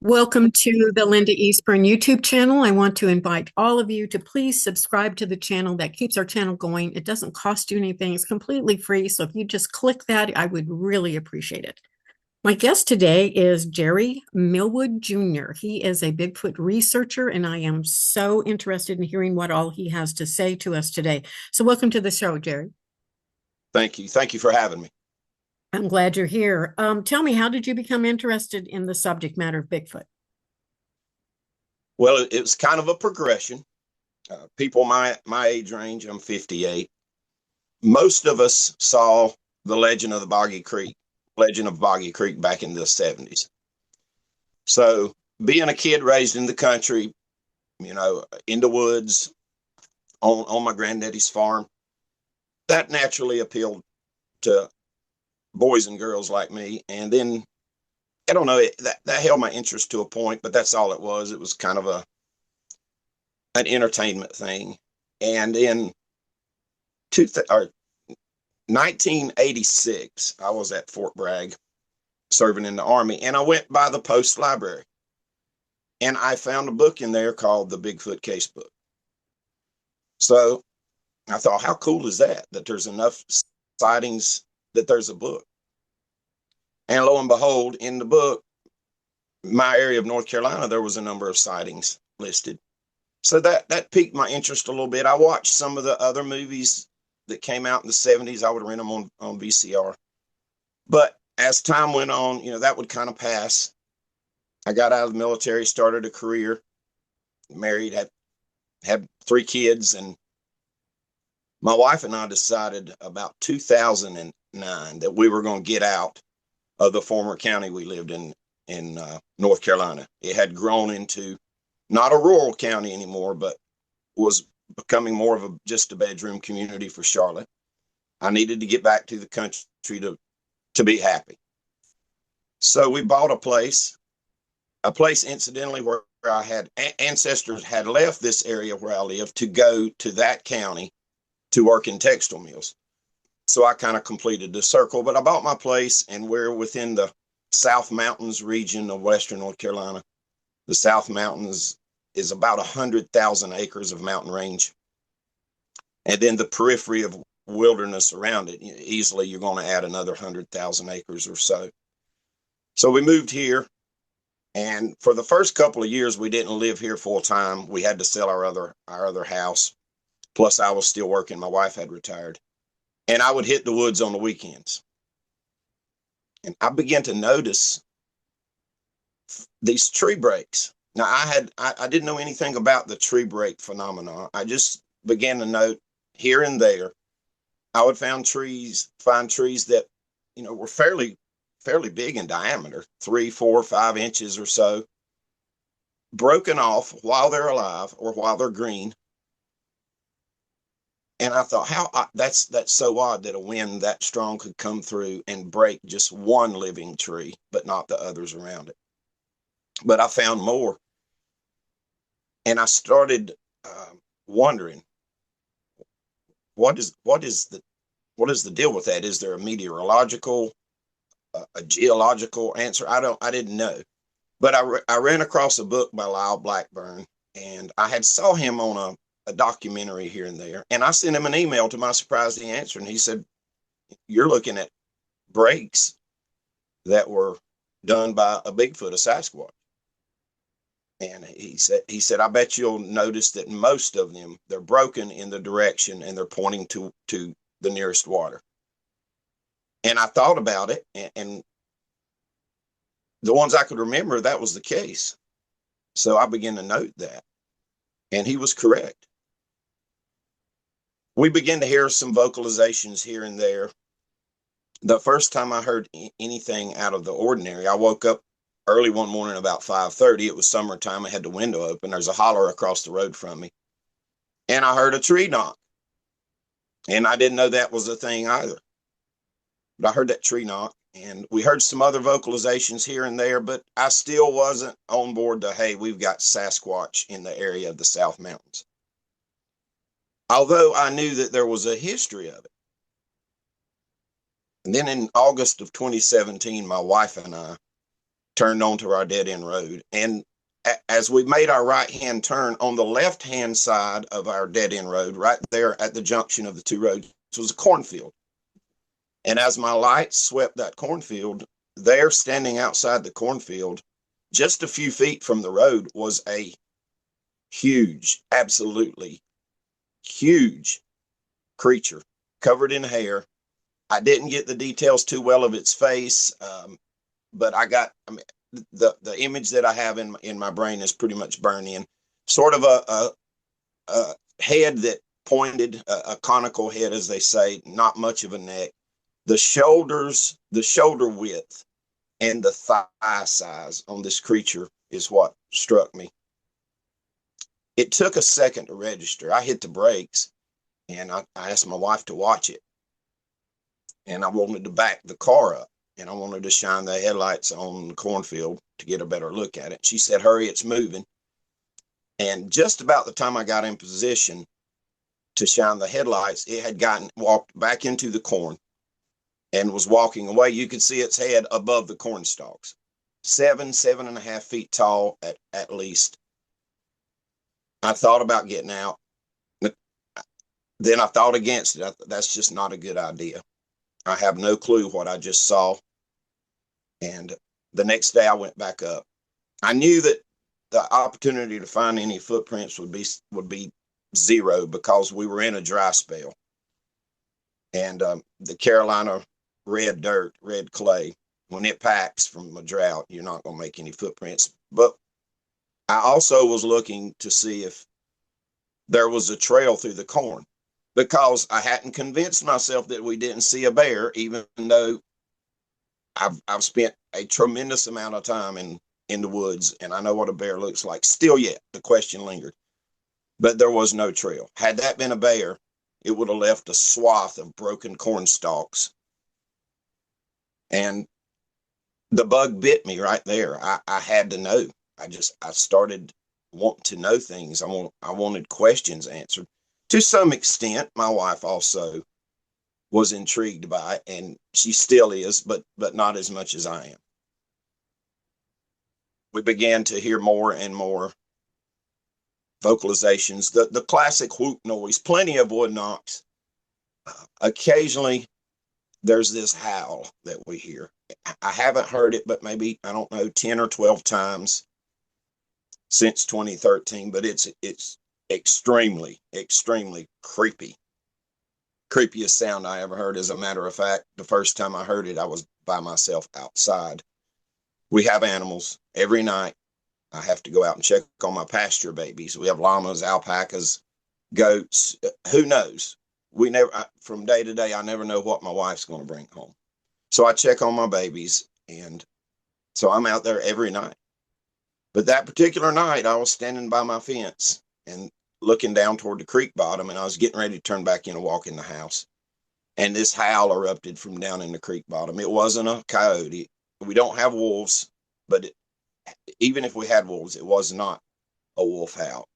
Welcome to the Linda Eastburn YouTube channel. I want to invite all of you to please subscribe to the channel. That keeps our channel going. It doesn't cost you anything. It's completely free. So if you just click that, I would really appreciate it. My guest today is Jerry Millwoood Jr. He is a Bigfoot researcher, and I am so interested in hearing what all he has to say to us today. So welcome to the show, Jerry. Thank you. Thank you for having me. I'm glad you're here. Tell me, how did you become interested in the subject matter of Bigfoot? Well, it was kind of a progression. People my age range, I'm 58. Most of us saw the legend of Boggy Creek back in the 70s. So being a kid raised in the country, in the woods, on my granddaddy's farm, that naturally appealed to boys and girls like me. And then I don't know, that held my interest to a point, but that's all it was. It was kind of an entertainment thing. And in 1986, I was at Fort Bragg serving in the Army, and I went by the post library, and I found a book in there called the Bigfoot Case Book. So I thought, how cool is that there's enough sightings that there's a book? And lo and behold, in the book, my area of North Carolina, there was a number of sightings listed. So that piqued my interest a little bit. I watched some of the other movies that came out in the 70s. I would rent them on VCR. But as time went on, that would kind of pass. I got out of the military, started a career, married, had 3 kids, and my wife and I decided about 2009 that we were going to get out of the former county we lived in North Carolina. It had grown into not a rural county anymore, but was becoming more of just a bedroom community for Charlotte. I needed to get back to the country to be happy. So we bought a place incidentally where I had ancestors had left this area where I lived to go to that county to work in textile mills. So I kind of completed the circle, but I bought my place, and we're within the South Mountains region of Western North Carolina. The South Mountains is about 100,000 acres of mountain range. And then the periphery of wilderness around it, easily you're going to add another 100,000 acres or so. So we moved here, and for the first couple of years, we didn't live here full time. We had to sell our other house. Plus I was still working. My wife had retired. And I would hit the woods on the weekends. And I began to notice these tree breaks. Now I didn't know anything about the tree break phenomenon. I just began to note here and there, I would find trees that, were fairly big in diameter, 3, 4, 5 inches or so, broken off while they're alive or while they're green. And I thought, that's so odd that a wind that strong could come through and break just one living tree, but not the others around it. But I found more, and I started wondering, what is the deal with that? Is there a meteorological, a geological answer? I didn't know, but I ran across a book by Lyle Blackburn, and I had saw him on a documentary here and there. And I sent him an email. To my surprise, he answered, and he said, you're looking at breaks that were done by a Bigfoot, a Sasquatch. And he said, I bet you'll notice that most of them, they're broken in the direction and they're pointing to the nearest water. And I thought about it, and the ones I could remember, that was the case. So I began to note that, and he was correct. We began to hear some vocalizations here and there. The first time I heard anything out of the ordinary, I woke up early one morning about 5:30. It was summertime. I had the window open. There's a holler across the road from me. And I heard a tree knock. And I didn't know that was a thing either. But I heard that tree knock. And we heard some other vocalizations here and there, but I still wasn't on board to, hey, we've got Sasquatch in the area of the South Mountains. Although I knew that there was a history of it. And then in August of 2017, my wife and I turned onto our dead end road. And as we made our right hand turn, on the left hand side of our dead end road, right there at the junction of the two roads, was a cornfield. And as my light swept that cornfield, there standing outside the cornfield, just a few feet from the road, was a huge, absolutely huge creature covered in hair. I didn't get the details too well of its face, but I mean, the image that I have in my brain is pretty much burned in. Sort of a head that pointed, a conical head, as they say, not much of a neck. The shoulders, the shoulder width, and the thigh size on this creature is what struck me. It took a second to register. I hit the brakes, and I asked my wife to watch it. And I wanted to back the car up, and I wanted to shine the headlights on the cornfield to get a better look at it. She said, "Hurry, it's moving." And just about the time I got in position to shine the headlights, it had walked back into the corn and was walking away. You could see its head above the corn stalks, 7.5 feet tall at least. I thought about getting out. Then I thought against it. That's just not a good idea. I have no clue what I just saw. And the next day I went back up. I knew that the opportunity to find any footprints would be zero, because we were in a dry spell. And the Carolina red dirt, red clay, when it packs from a drought, you're not going to make any footprints. But I also was looking to see if there was a trail through the corn, because I hadn't convinced myself that we didn't see a bear, even though I've spent a tremendous amount of time in the woods, and I know what a bear looks like. Still yet, the question lingered. But there was no trail. Had that been a bear, it would have left a swath of broken corn stalks. And the bug bit me right there. I had to know. I started wanting to know things. I wanted questions answered. To some extent, my wife also was intrigued by it, and she still is, but not as much as I am. We began to hear more and more vocalizations, the classic whoop noise, plenty of wood knocks. Occasionally, there's this howl that we hear. I haven't heard it, but maybe, I don't know, 10 or 12 times since 2013, but it's extremely, extremely creepy. Creepiest sound I ever heard. As a matter of fact, the first time I heard it, I was by myself outside. We have animals. Every night I have to go out and check on my pasture babies. We have llamas, alpacas, goats. Who knows? From day to day, I never know what my wife's going to bring home. So I check on my babies, and so I'm out there every night. But that particular night, I was standing by my fence and looking down toward the creek bottom, and I was getting ready to turn back in and walk in the house. And this howl erupted from down in the creek bottom. It wasn't a coyote. We don't have wolves, but even if we had wolves, it was not a wolf howl.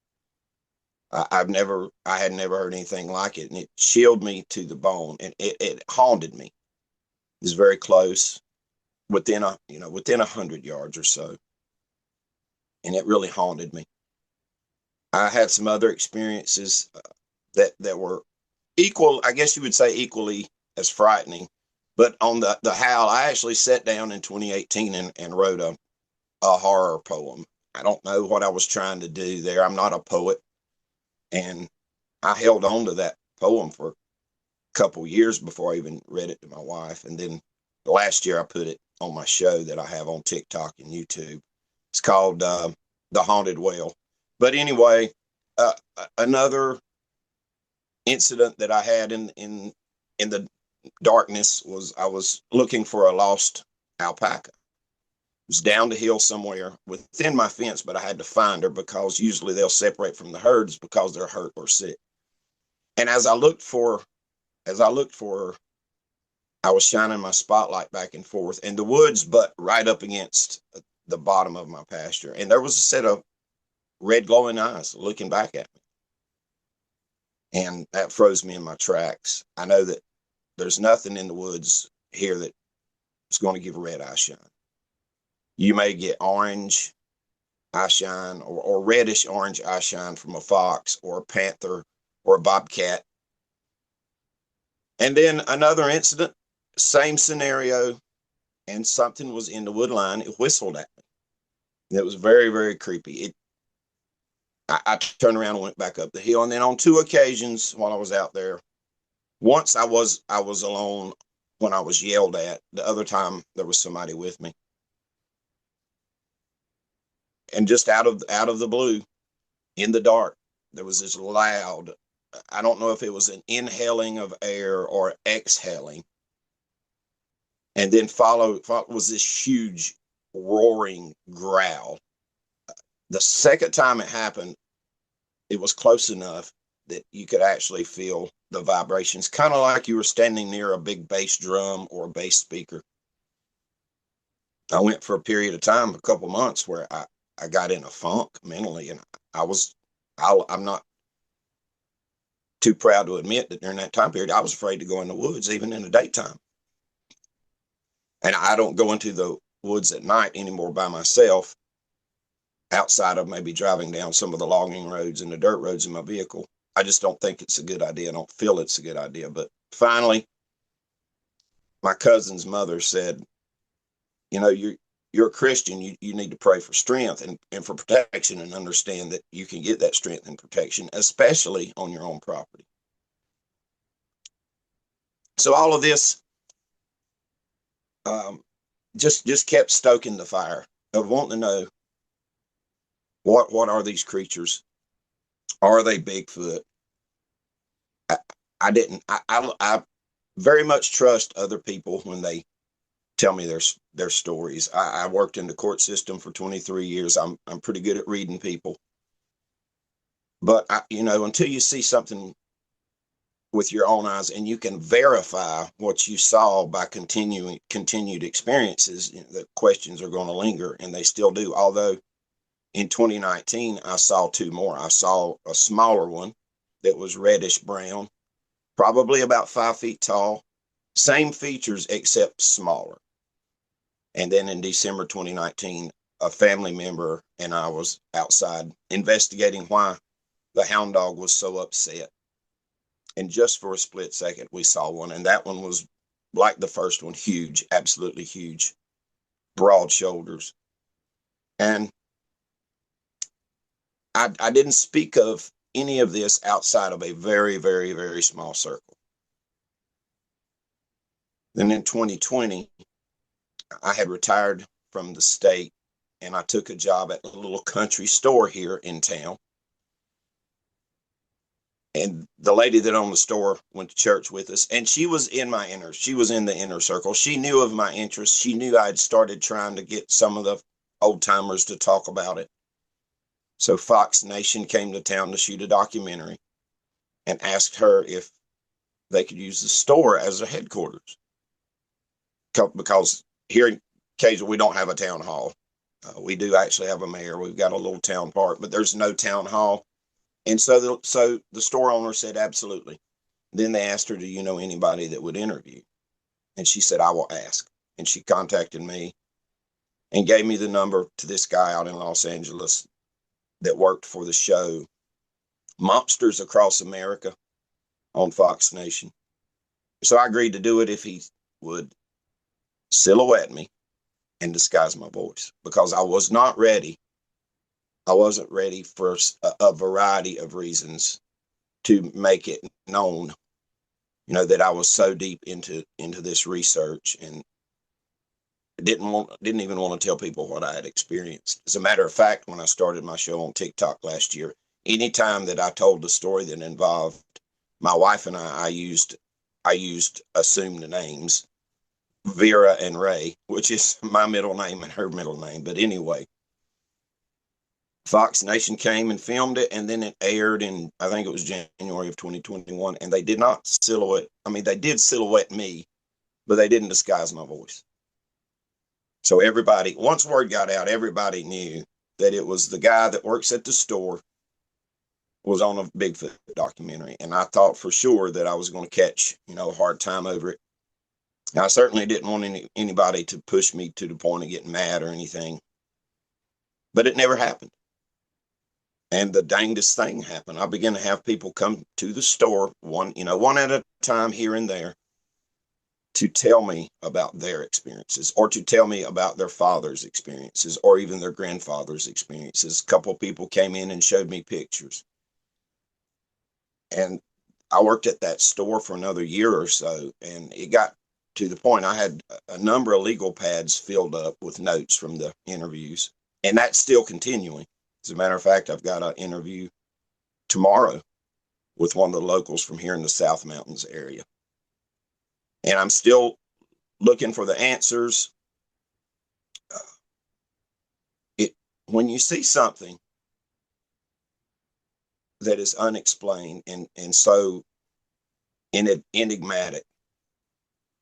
I had never heard anything like it, and it chilled me to the bone, and it haunted me. It was very close, within 100 yards or so, and it really haunted me. I had some other experiences that were equal, I guess you would say, equally as frightening. But on the howl, I actually sat down in 2018 and wrote a horror poem. I don't know what I was trying to do there. I'm not a poet. And I held on to that poem for a couple years before I even read it to my wife. And then last year I put it on my show that I have on TikTok and YouTube. It's called The Haunted Well. But anyway, another incident that I had in the darkness was I was looking for a lost alpaca. It was down the hill somewhere within my fence, but I had to find her, because usually they'll separate from the herds because they're hurt or sick. And as I looked for her, I was shining my spotlight back and forth, and the woods butt right up against the bottom of my pasture, and there was a set of red glowing eyes looking back at me. And that froze me in my tracks. I know that there's nothing in the woods here that is going to give a red eye shine. You may get orange eye shine or reddish orange eye shine from a fox or a panther or a bobcat. And then another incident, same scenario, and something was in the wood line. It whistled at me. It was very, very creepy. I turned around and went back up the hill. And then on 2 occasions while I was out there, once I was alone when I was yelled at. The other time there was somebody with me. And just out of the blue, in the dark, there was this loud, I don't know if it was an inhaling of air or exhaling. And then followed was this huge roaring growl. The second time it happened, it was close enough that you could actually feel the vibrations, kind of like you were standing near a big bass drum or a bass speaker. I went for a period of time, a couple months, where I got in a funk mentally, and I'm not too proud to admit that during that time period, I was afraid to go in the woods, even in the daytime. And I don't go into the woods at night anymore by myself, outside of maybe driving down some of the logging roads and the dirt roads in my vehicle. I just don't think it's a good idea. I don't feel it's a good idea. But finally, my cousin's mother said, you know, you're a Christian. You need to pray for strength and for protection, and understand that you can get that strength and protection, especially on your own property. So all of this just kept stoking the fire of wanting to know, what are these creatures? Are they Bigfoot? I very much trust other people when they tell me their stories. I worked in the court system for 23 years. I'm pretty good at reading people. But until you see something with your own eyes and you can verify what you saw by continued experiences, the questions are going to linger, and they still do. Although in 2019, I saw 2 more. I saw a smaller one that was reddish brown, probably about 5 feet tall, same features except smaller. And then in December 2019, a family member and I was outside investigating why the hound dog was so upset. And just for a split second, we saw one. And that one was like the first one, huge, absolutely huge, broad shoulders. And I didn't speak of any of this outside of a very, very, very small circle. Then in 2020, I had retired from the state, and I took a job at a little country store here in town. And the lady that owned the store went to church with us, and she was in the inner circle. She knew of my interest. She knew I'd started trying to get some of the old timers to talk about it. So Fox Nation came to town to shoot a documentary and asked her if they could use the store as their headquarters. Because here in Cajun, we don't have a town hall. We do actually have a mayor. We've got a little town park, but there's no town hall. And so the store owner said, absolutely. Then they asked her, do you know anybody that would interview? And she said, I will ask. And she contacted me and gave me the number to this guy out in Los Angeles that worked for the show Monsters Across America on Fox Nation. So I agreed to do it if he would silhouette me and disguise my voice, because I was not ready. I wasn't ready for a variety of reasons to make it known, that I was so deep into this research, and didn't even want to tell people what I had experienced. As a matter of fact, when I started my show on TikTok last year, anytime that I told a story that involved my wife and I used assumed names, Vera and Ray, which is my middle name and her middle name. But anyway, Fox Nation came and filmed it, and then it aired in, I think it was January of 2021, and they did not silhouette. I mean, they did silhouette me, but they didn't disguise my voice. So everybody, once word got out, everybody knew that it was the guy that works at the store was on a Bigfoot documentary. And I thought for sure that I was going to catch, a hard time over it. I certainly didn't want anybody to push me to the point of getting mad or anything, but it never happened. And the dangest thing happened. I began to have people come to the store, one at a time here and there, to tell me about their experiences, or to tell me about their father's experiences, or even their grandfather's experiences. A couple of people came in and showed me pictures. And I worked at that store for another year or so, and it got to the point I had a number of legal pads filled up with notes from the interviews, and that's still continuing. As a matter of fact, I've got an interview tomorrow with one of the locals from here in the South Mountains area. And I'm still looking for the answers. When you see something that is unexplained and so enigmatic,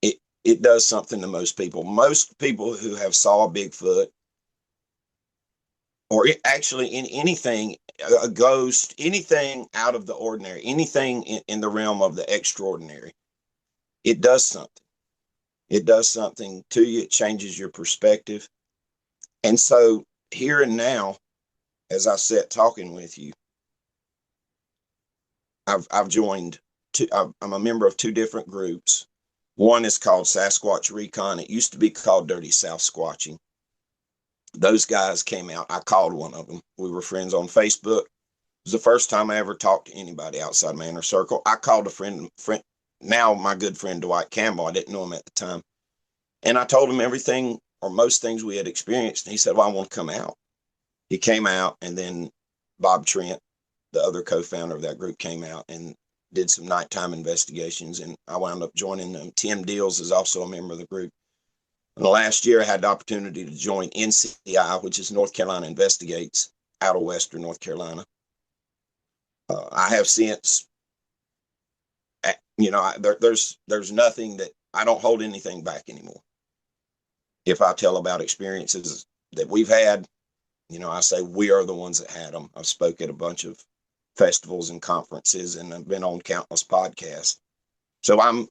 it does something to most people. Most people who have saw Bigfoot, or actually in anything, a ghost, anything out of the ordinary, anything in the realm of the extraordinary, it does something. It does something to you. It changes your perspective. And so here and now, as I sit talking with you, I've joined I'm a member of two different groups. One is called Sasquatch Recon. It used to be called Dirty South Squatching. Those guys came out. I called one of them. We were friends on Facebook. It was the first time I ever talked to anybody outside my inner circle. I called a friend, now my good friend Dwight Campbell. I didn't know him at the time. And I told him everything or most things we had experienced. And he said, well, I want to come out. He came out, and then Bob Trent, the other co-founder of that group, came out and did some nighttime investigations, and I wound up joining them. Tim Deals is also a member of the group. And the last year, I had the opportunity to join NCI, which is North Carolina Investigates, out of Western North Carolina. I have since, there's nothing that I don't hold anything back anymore. If I tell about experiences that we've had, I say we are the ones that had them. I've spoke at a bunch of festivals and conferences, and I've been on countless podcasts. So I'm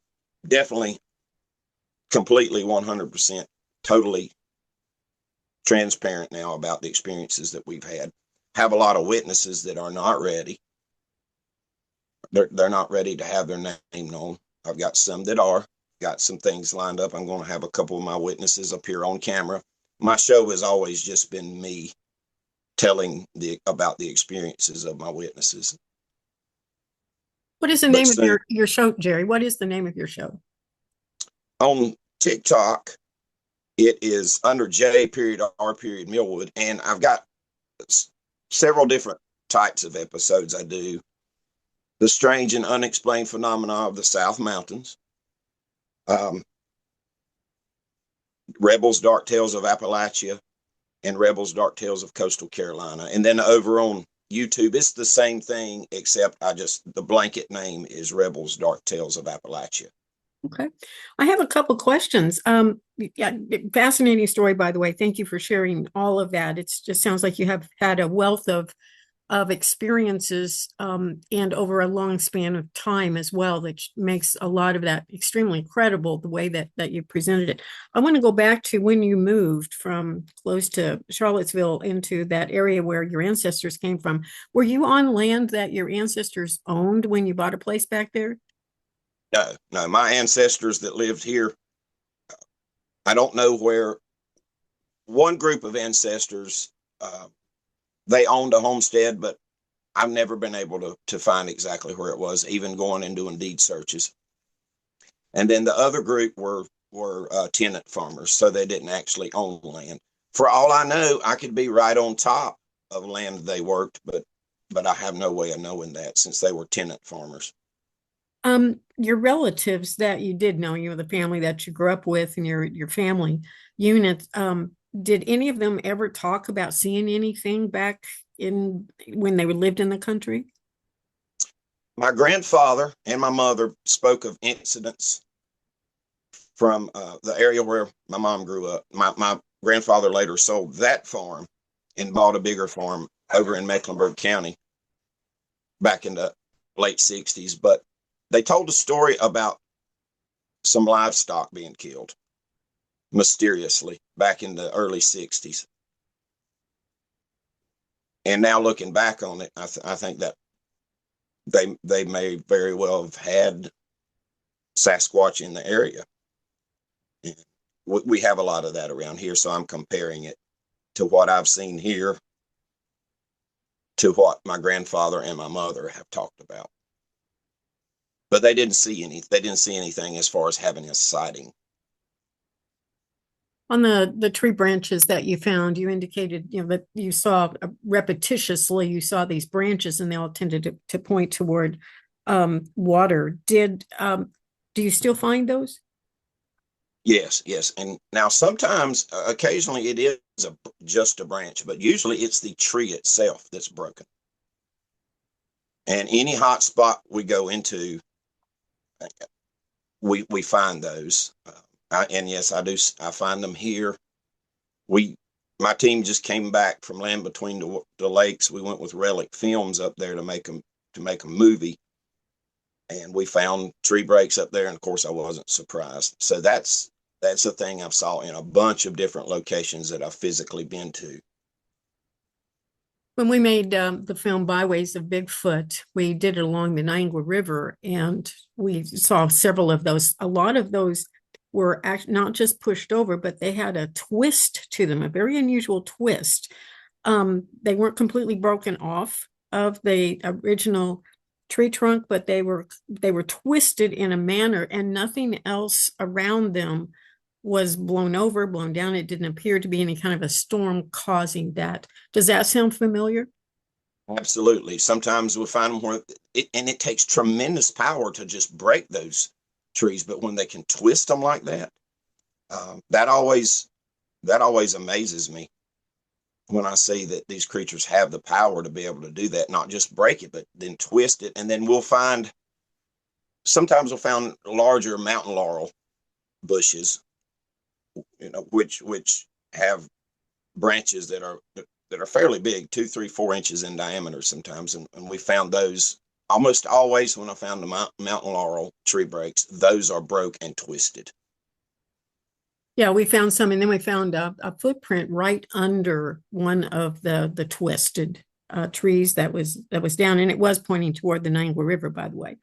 definitely completely 100% totally transparent now about the experiences that we've had. Have a lot of witnesses that are not ready. They're not ready to have their name known. I've got some that are. Got some things lined up. I'm going to have a couple of my witnesses appear on camera. My show has always just been me telling about the experiences of my witnesses. What is the name of your show, Jerry? What is the name of your show? On TikTok, it is under J.R. Millwoood, and I've got several different types of episodes I do. The strange and unexplained phenomena of the South Mountains. Rebels Dark Tales of Appalachia, and Rebels Dark Tales of Coastal Carolina. And then over on YouTube, it's the same thing, except the blanket name is Rebels Dark Tales of Appalachia. Okay. I have a couple questions. Yeah, fascinating story, by the way. Thank you for sharing all of that. It just sounds like you have had a wealth of experiences and over a long span of time as well, that makes a lot of that extremely credible, the way that you presented it. I want to go back to when you moved from close to Charlottesville into that area where your ancestors came from. Were you on land that your ancestors owned when you bought a place back there? No, my ancestors that lived here, I don't know where. One group of ancestors, they owned a homestead, but I've never been able to find exactly where it was, even going and doing deed searches. And then the other group were tenant farmers, so they didn't actually own land. For all I know, I could be right on top of land they worked, but I have no way of knowing that, since they were tenant farmers. Your relatives that you did know, the family that you grew up with and your family unit, did any of them ever talk about seeing anything back in when they lived in the country? My grandfather and my mother spoke of incidents from the area where my mom grew up. My grandfather later sold that farm and bought a bigger farm over in Mecklenburg County back in the late 60s. But they told a story about some livestock being killed mysteriously back in the early 60s. And now looking back on it, I think that they may very well have had Sasquatch in the area. And we have a lot of that around here, so I'm comparing it to what I've seen here to what my grandfather and my mother have talked about. But they didn't see anything as far as having a sighting. On the tree branches that you found, you indicated, that you saw repetitiously, you saw these branches and they all tended to point toward water. Do you still find those? Yes. And now sometimes, occasionally it is just a branch, but usually it's the tree itself that's broken. And any hot spot we go into, we find those. And yes, I do. I find them here. My team just came back from Land Between the Lakes. We went with Relic Films up there to make a movie, and we found tree breaks up there. And of course, I wasn't surprised. So that's a thing I've saw in a bunch of different locations that I've physically been to. When we made the film Byways of Bigfoot, we did it along the Niagara River, and we saw several of those. A lot of those were not just pushed over, but they had a twist to them, a very unusual twist. They weren't completely broken off of the original tree trunk, but they were twisted in a manner, and nothing else around them was blown over, blown down. It didn't appear to be any kind of a storm causing that. Does that sound familiar? Absolutely. Sometimes we find them where it takes tremendous power to just break those trees, but when they can twist them like that, that always amazes me when I see that these creatures have the power to be able to do that, not just break it, but then twist it. And then sometimes we'll find larger mountain laurel bushes, which have branches that are fairly big, 2, 3, 4 inches in diameter sometimes. And we found those almost always when I found the mountain laurel tree breaks, those are broke and twisted. Yeah, we found some, and then we found a footprint right under one of the twisted trees that was down, and it was pointing toward the Niagara River, by the way.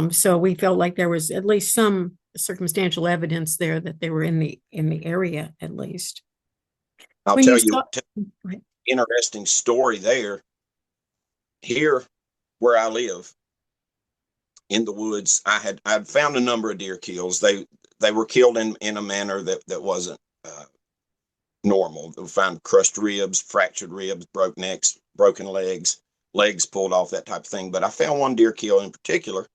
So we felt like there was at least some circumstantial evidence there that they were in the area, at least. I'll When tell you you saw, interesting story there. Here where I live in the woods, I'd found a number of deer kills. They were killed in a manner that wasn't normal. We found crushed ribs, fractured ribs, broke necks, broken legs pulled off, that type of thing. But I found one deer kill in particular,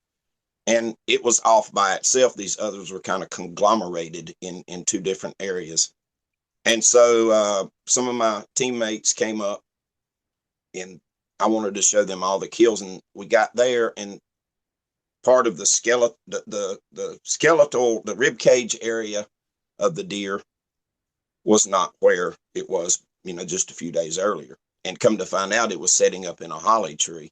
and it was off by itself. These others were kind of conglomerated in 2 different areas. And so some of my teammates came up, and I wanted to show them all the kills. And we got there, and part of the skeletal, the rib cage area of the deer was not where it was, just a few days earlier. And come to find out, it was setting up in a holly tree.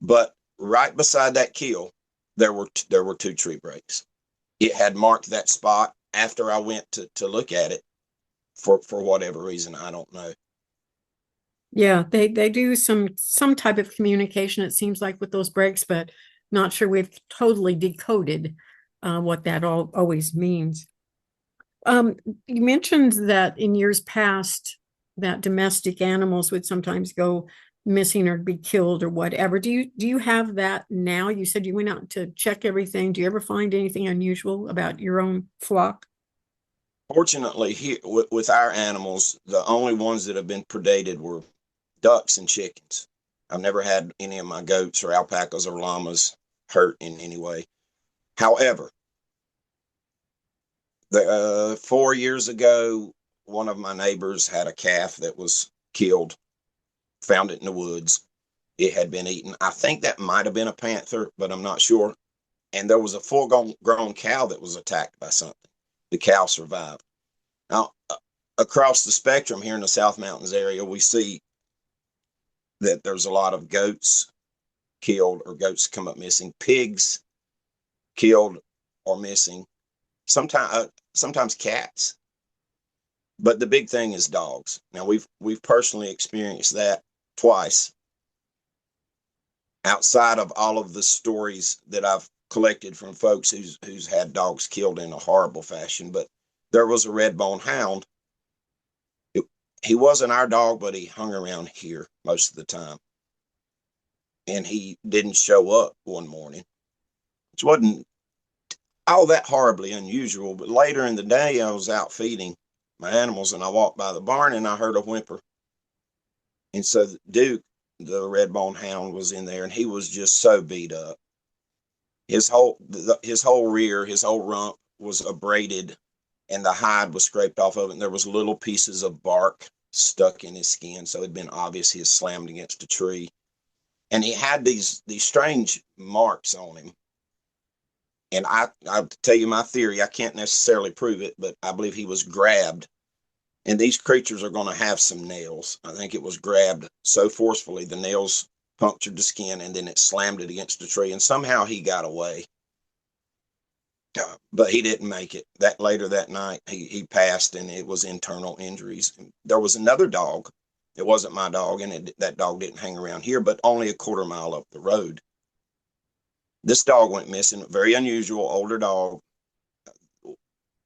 But right beside that kill, there were 2 tree breaks. It had marked that spot after I went to look at it for whatever reason, I don't know. yeah, they do some type of communication, it seems like, with those breaks, but not sure we've totally decoded what that always means. You mentioned that in years past that domestic animals would sometimes go missing or be killed or whatever. Do you have that now? You said you went out to check everything. Do you ever find anything unusual about your own flock? Fortunately, here with our animals, the only ones that have been predated were ducks and chickens. I've never had any of my goats or alpacas or llamas hurt in any way. However, 4 years ago, one of my neighbors had a calf that was killed, found it in the woods. It had been eaten. I think that might have been a panther, but I'm not sure. And there was a full-grown cow that was attacked by something. The cow survived. Now, across the spectrum here in the South Mountains area, we see that there's a lot of goats killed or goats come up missing, pigs killed, are missing. Sometimes cats. But the big thing is dogs. Now we've personally experienced that twice. Outside of all of the stories that I've collected from folks who's had dogs killed in a horrible fashion, but there was a red-bone hound. He wasn't our dog, but he hung around here most of the time. And he didn't show up one morning, which wasn't all that horribly unusual. But later in the day, I was out feeding my animals and I walked by the barn and I heard a whimper. And so Duke, the red-bone hound, was in there and he was just so beat up. His whole rear, his whole rump was abraded and the hide was scraped off of it. And there was little pieces of bark stuck in his skin. So it'd been obvious he had slammed against a tree. And he had these strange marks on him. And I'll tell you my theory. I can't necessarily prove it, but I believe he was grabbed. And these creatures are going to have some nails. I think it was grabbed so forcefully, the nails punctured the skin, and then it slammed it against a tree. And somehow he got away. But he didn't make it. Later that night, he passed, and it was internal injuries. There was another dog. It wasn't my dog, and that dog didn't hang around here, but only a quarter mile up the road. This dog went missing. Very unusual, older dog.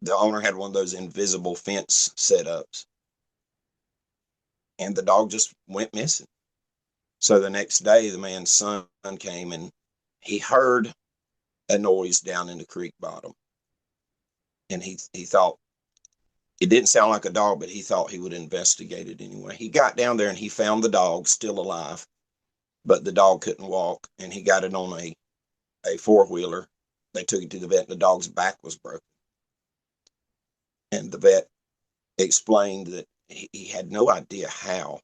The owner had one of those invisible fence setups. And the dog just went missing. So the next day, the man's son came, and he heard a noise down in the creek bottom. And he thought, it didn't sound like a dog, but he thought he would investigate it anyway. He got down there and he found the dog still alive, but the dog couldn't walk, and he got it on a four-wheeler. They took it to the vet, and the dog's back was broken. And the vet explained that he had no idea how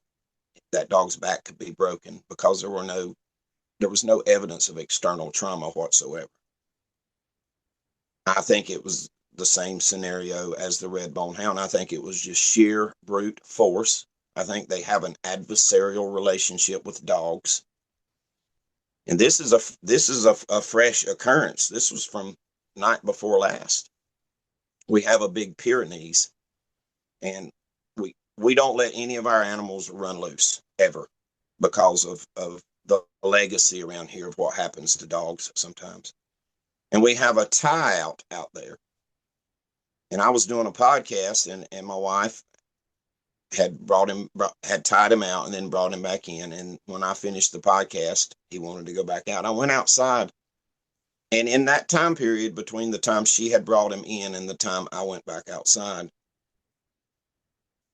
that dog's back could be broken because there was no evidence of external trauma whatsoever. I think it was the same scenario as the red-bone hound. I think it was just sheer brute force. I think they have an adversarial relationship with dogs. And this is a fresh occurrence. This was from night before last. We have a big Pyrenees, and we don't let any of our animals run loose ever because of the legacy around here of what happens to dogs sometimes. And we have a tie out there. And I was doing a podcast, and my wife had tied him out and then brought him back in. And when I finished the podcast, he wanted to go back out. I went outside, and in that time period between the time she had brought him in and the time I went back outside,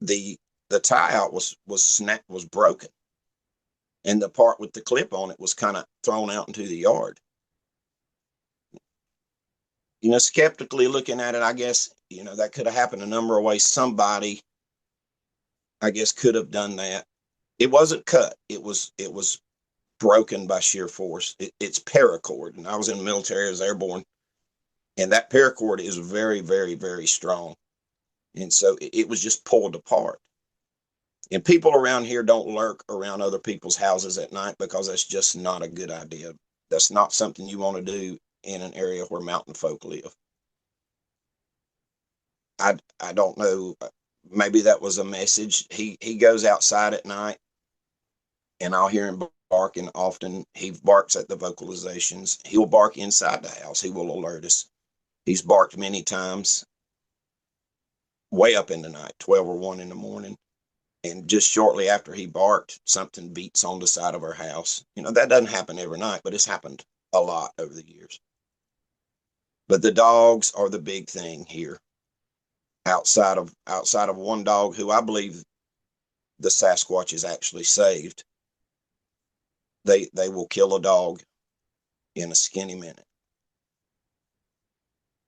the tie out was broken, and the part with the clip on it was kind of thrown out into the yard. Skeptically looking at it, I guess, that could have happened a number of ways. Somebody, I guess, could have done that. It wasn't cut. It was broken by sheer force. It's paracord. And I was in the military, I was airborne. And that paracord is very, very, very strong. And so it was just pulled apart. And people around here don't lurk around other people's houses at night because that's just not a good idea. That's not something you want to do in an area where mountain folk live. I don't know. Maybe that was a message. He goes outside at night, and I'll hear him barking. Often he barks at the vocalizations. He'll bark inside the house. He will alert us. He's barked many times way up in the night, 12 or 1 in the morning. And just shortly after he barked, something beats on the side of our house. That doesn't happen every night, but it's happened a lot over the years. But the dogs are the big thing here. Outside of one dog who I believe the Sasquatch is actually saved, they will kill a dog in a skinny minute.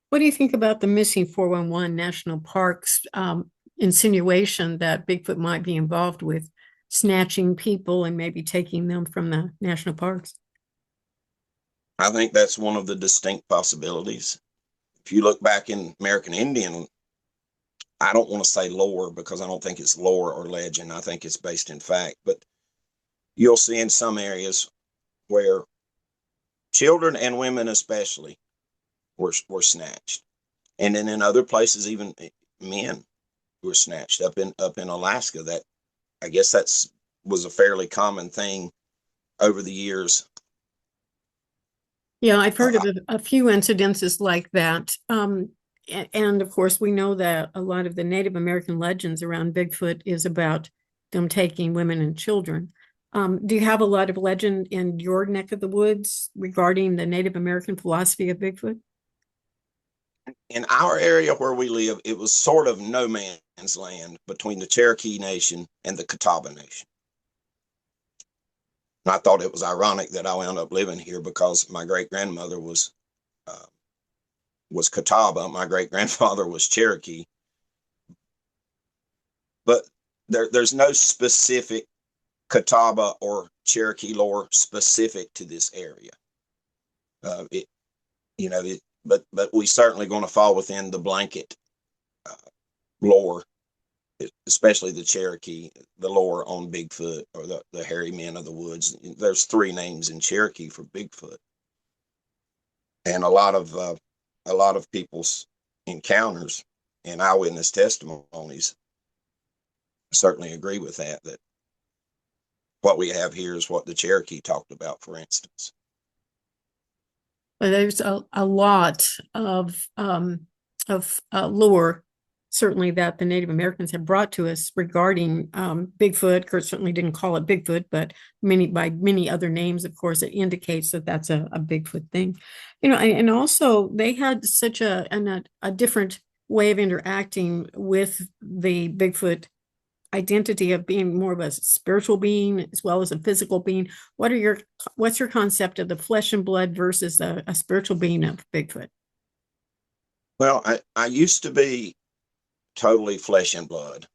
What do you think about the missing 411 National Parks insinuation that Bigfoot might be involved with snatching people and maybe taking them from the national parks? I think that's one of the distinct possibilities. If you look back in American Indian, I don't want to say lore because I don't think it's lore or legend. I think it's based in fact. But you'll see in some areas where children and women especially were snatched. And then in other places, even men were snatched up in Alaska. That, I guess, was a fairly common thing over the years. Yeah, I've heard of Uh, a few incidences like that. And of course, we know that a lot of the Native American legends around Bigfoot is about them taking women and children. Do you have a lot of legend in your neck of the woods regarding the Native American philosophy of Bigfoot? in our area where we live, it was sort of no man's land between the Cherokee Nation and the Catawba Nation. And I thought it was ironic that I wound up living here because my great grandmother was Catawba, my great grandfather was Cherokee, but there's no specific Catawba or Cherokee lore specific to this area. It, but we certainly going to fall within the blanket lore, especially the Cherokee, the lore on Bigfoot or the hairy men of the woods. There's 3 names in Cherokee for Bigfoot, and a lot of people's encounters and eyewitness testimonies certainly agree with that. That what we have here is what the Cherokee talked about, for instance. But there's a lot of lore, certainly, that the Native Americans have brought to us regarding Bigfoot. Kurt certainly didn't call it Bigfoot, but by many other names, of course, it indicates that that's a Bigfoot thing. And also they had such a different way of interacting with the Bigfoot identity of being more of a spiritual being as well as a physical being. What's your concept of the flesh and blood versus a spiritual being of Bigfoot? Well, I used to be totally flesh and blood,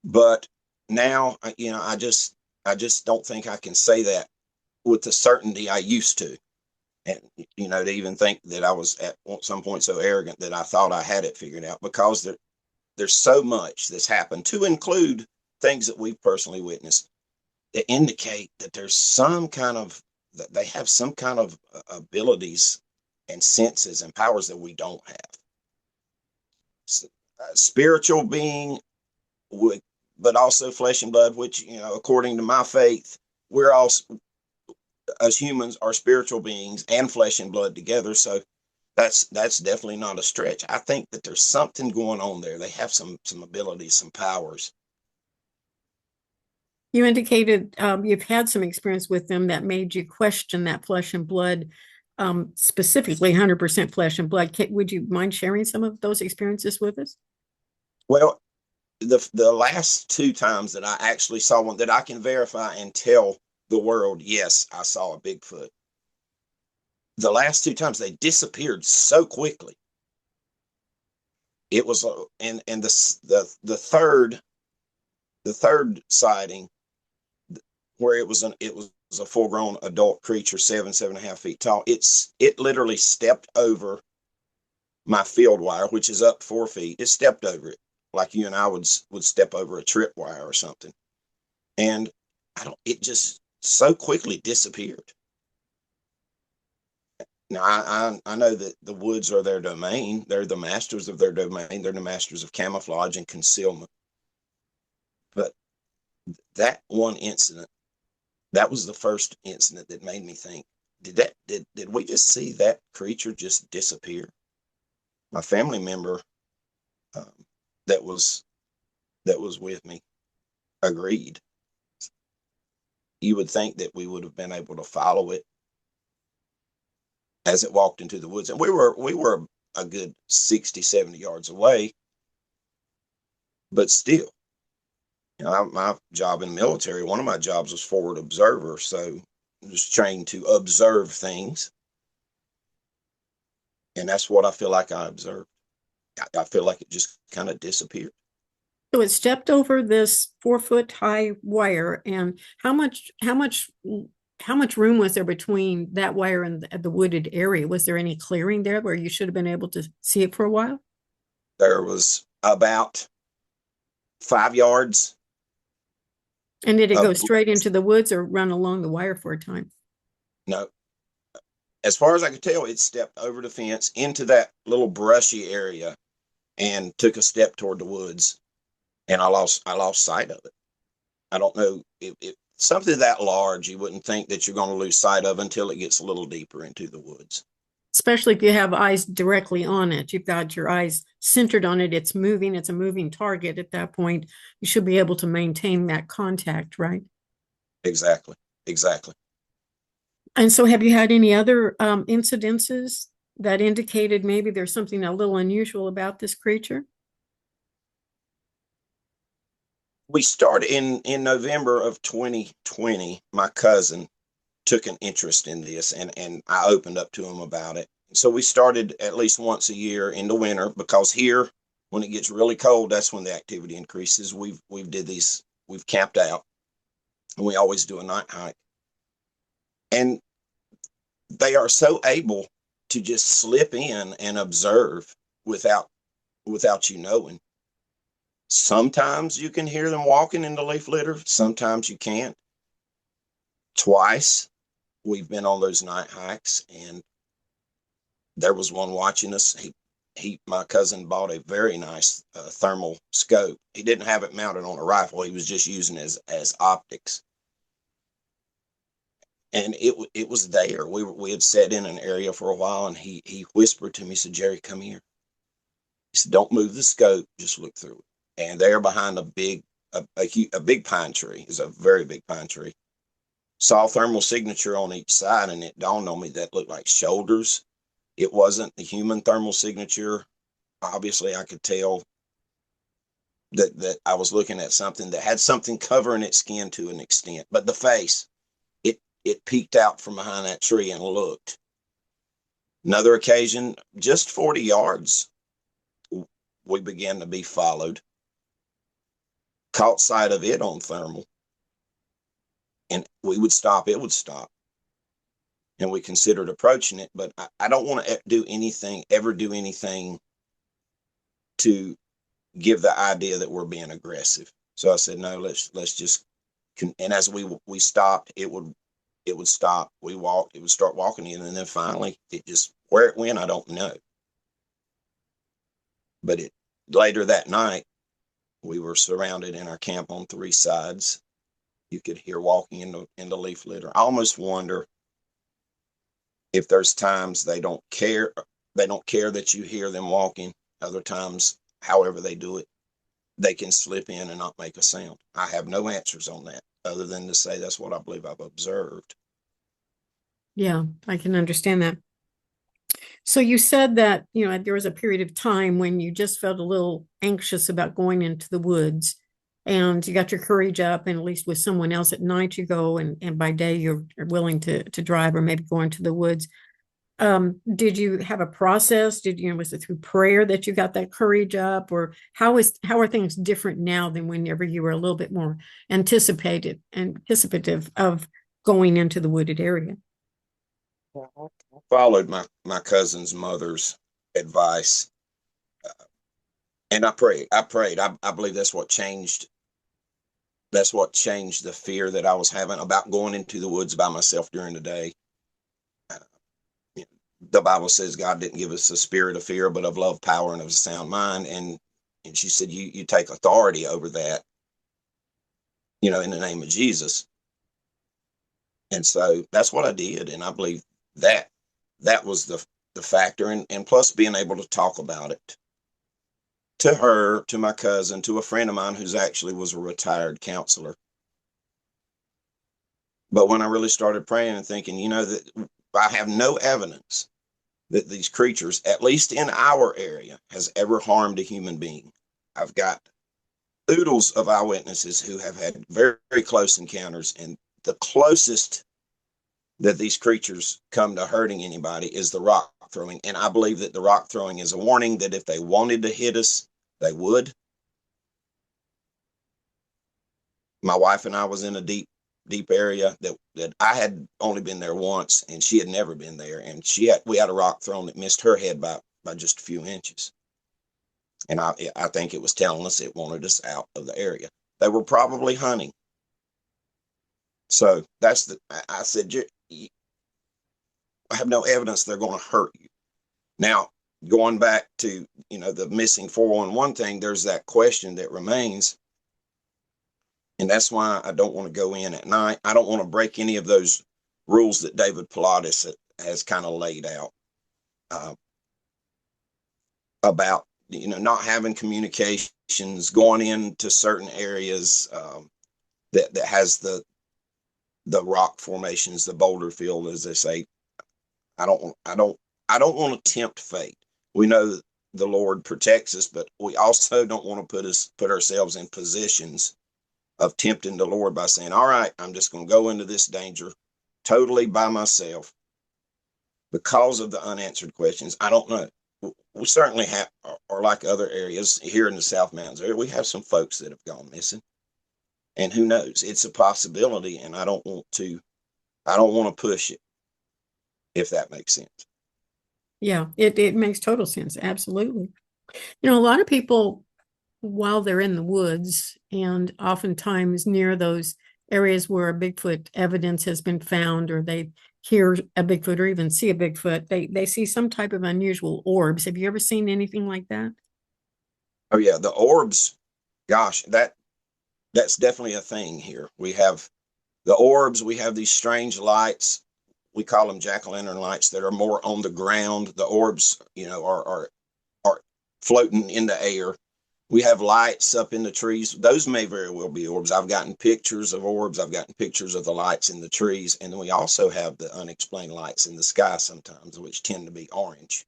but now, I just don't think I can say that with the certainty I used to. And, to even think that I was at some point so arrogant that I thought I had it figured out, because there's so much that's happened, to include things that we've personally witnessed, that indicate that that they have some kind of abilities and senses and powers that we don't have. Spiritual being, but also flesh and blood, which, according to my faith, we're all, as humans, are spiritual beings and flesh and blood together. So that's definitely not a stretch. I think that there's something going on there. They have some abilities, some powers. You indicated you've had some experience with them that made you question that flesh and blood, specifically 100% flesh and blood. Would you mind sharing some of those experiences with us? Well, the last 2 times that I actually saw one that I can verify and tell the world, yes, I saw a Bigfoot. The last 2 times they disappeared so quickly. It was, and the third sighting, where it was a full-grown adult creature, 7.5 feet tall. It literally stepped over my field wire, which is up 4 feet. It stepped over it like you and I would step over a tripwire or something, and it just so quickly disappeared. Now, I know that the woods are their domain. They're the masters of their domain. They're the masters of camouflage and concealment. But that one incident, that was the first incident that made me think, did we just see that creature just disappear? My family member that was with me agreed. You would think that we would have been able to follow it as it walked into the woods. And we were a good 60, 70 yards away, but still, my job in the military, one of my jobs was forward observer. So I was trained to observe things. And that's what I feel like I observed. I feel like it just kind of disappeared. So it stepped over this 4-foot high wire, and how much room was there between that wire and the wooded area? Was there any clearing there where you should have been able to see it for a while? There was about 5 yards. And did it go straight into the woods or run along the wire for a time? No, as far as I could tell, it stepped over the fence into that little brushy area and took a step toward the woods, and I lost sight of it. I don't know if something that large, you wouldn't think that you're going to lose sight of until it gets a little deeper into the woods. Especially if you have eyes directly on it. You've got your eyes centered on it. It's moving. It's a moving target at that point. You should be able to maintain that contact, right? Exactly. Exactly. And so have you had any other incidences that indicated maybe there's something a little unusual about this creature? We started in November of 2020. My cousin took an interest in this, and I opened up to him about it. So we started at least once a year in the winter, because here, when it gets really cold, that's when the activity increases. We've camped out, and we always do a night hike. And they are so able to just slip in and observe without you knowing. Sometimes you can hear them walking in the leaf litter. Sometimes you can't. Twice we've been on those night hikes, and there was one watching us. My cousin bought a very nice thermal scope. He didn't have it mounted on a rifle. He was just using it as optics. And it was there. We had sat in an area for a while, and he whispered to me, he said, "Jerry, come here." He said, "Don't move the scope, just look through it." And there behind a big pine tree, is a very big pine tree, saw thermal signature on each side, and it dawned on me that looked like shoulders. It wasn't the human thermal signature. Obviously, I could tell that I was looking at something that had something covering its skin to an extent, but the face, it peeked out from behind that tree and looked. Another occasion, just 40 yards, we began to be followed. Caught sight of it on thermal, and we would stop, it would stop. And we considered approaching it, but I don't want to ever do anything to give the idea that we're being aggressive. So I said, no, let's just, and as we stopped, it would stop. We walked, it would start walking in, and then finally it just, where it went, I don't know. But later that night, we were surrounded in our camp on three sides. You could hear walking in the leaf litter. I almost wonder if there's times they don't care that you hear them walking. Other times, however they do it, they can slip in and not make a sound. I have no answers on that, other than to say that's what I believe I've observed. Yeah, I can understand that. So you said that, there was a period of time when you just felt a little anxious about going into the woods, and you got your courage up, and at least with someone else at night you go, and by day you're willing to drive or maybe go into the woods. Did you have a process? Was it through prayer that you got that courage up, or how are things different now than whenever you were a little bit more anticipative of going into the wooded area? Followed my cousin's mother's advice, and I prayed. I believe that's what changed the fear that I was having about going into the woods by myself during the day. The Bible says God didn't give us a spirit of fear, but of love, power, and of a sound mind. And she said, you take authority over that, in the name of Jesus. And so that's what I did. And I believe that was the factor. And plus being able to talk about it to her, to my cousin, to a friend of mine who's actually was a retired counselor. But when I really started praying and thinking, that I have no evidence that these creatures, at least in our area, has ever harmed a human being. I've got oodles of eyewitnesses who have had very, very close encounters, and the closest that these creatures come to hurting anybody is the rock throwing. And I believe that the rock throwing is a warning that if they wanted to hit us, they would. My wife and I was in a deep area that I had only been there once, and she had never been there. And we had a rock thrown that missed her head by just a few inches. And I think it was telling us it wanted us out of the area. They were probably hunting. So I said, have no evidence they're going to hurt you. Now, going back to, the missing 411 thing, there's that question that remains. And that's why I don't want to go in at night. I don't want to break any of those rules that David Pilatus has kind of laid out about, not having communications, going into certain areas that has the rock formations, the boulder field, as they say. I don't want to tempt fate. We know the Lord protects us, but we also don't want to put ourselves in positions of tempting the Lord by saying, all right, I'm just going to go into this danger totally by myself because of the unanswered questions. I don't know. We certainly have, or like other areas here in the South Mountains area, we have some folks that have gone missing. And who knows? It's a possibility, and I don't want to push it, if that makes sense. Yeah, it makes total sense. Absolutely. A lot of people, while they're in the woods and oftentimes near those areas where a Bigfoot evidence has been found, or they hear a Bigfoot or even see a Bigfoot, they see some type of unusual orbs. Have you ever seen anything like that? Oh yeah, the orbs, gosh, that's definitely a thing here. We have the orbs, we have these strange lights. We call them jack-o'-lantern lights that are more on the ground. The orbs, are floating in the air. We have lights up in the trees. Those may very well be orbs. I've gotten pictures of orbs. I've gotten pictures of the lights in the trees. And then we also have the unexplained lights in the sky sometimes, which tend to be orange.